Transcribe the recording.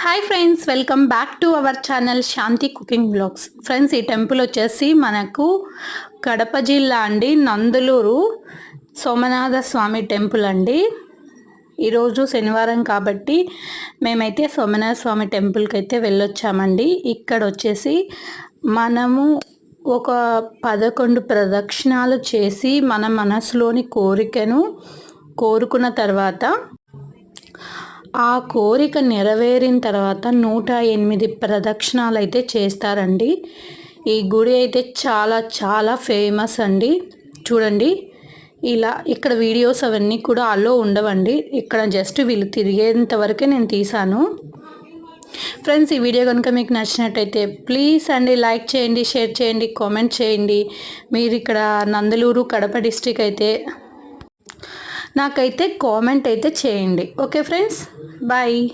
Hi friends, welcome back to our channel Shanti cooking blogs. Friends, ఈ temple వచ్చేసి మనకు కడప జిల్లా అండి, నందులూరు సోమనాథ స్వామి టెంపుల్ అండి. ఈరోజు శనివారం కాబట్టి మేమైతే సోమనాథ స్వామి టెంపుల్కి అయితే వెళ్ళొచ్చామండి. ఇక్కడ వచ్చేసి మనము ఒక 11 ప్రదక్షిణాలు చేసి మన మనసులోని కోరికను కోరుకున్న తర్వాత ఆ కోరిక నెరవేరిన తర్వాత 108 ప్రదక్షిణాలు అయితే చేస్తారండి. ఈ గుడి అయితే చాలా చాలా ఫేమస్ అండి. చూడండి, ఇలా ఇక్కడ వీడియోస్ అవన్నీ కూడా అలో ఉండవండి. ఇక్కడ జస్ట్ వీళ్ళు తిరిగేంత వరకే నేను తీసాను. ఫ్రెండ్స్, ఈ వీడియో కనుక మీకు నచ్చినట్టయితే ప్లీజ్ అండి లైక్ చేయండి, షేర్ చేయండి, కామెంట్ చేయండి. మీరు ఇక్కడ నందలూరు కడప డిస్ట్రిక్ట్ అయితే నాకైతే కామెంట్ అయితే చేయండి. Okay friends, bye.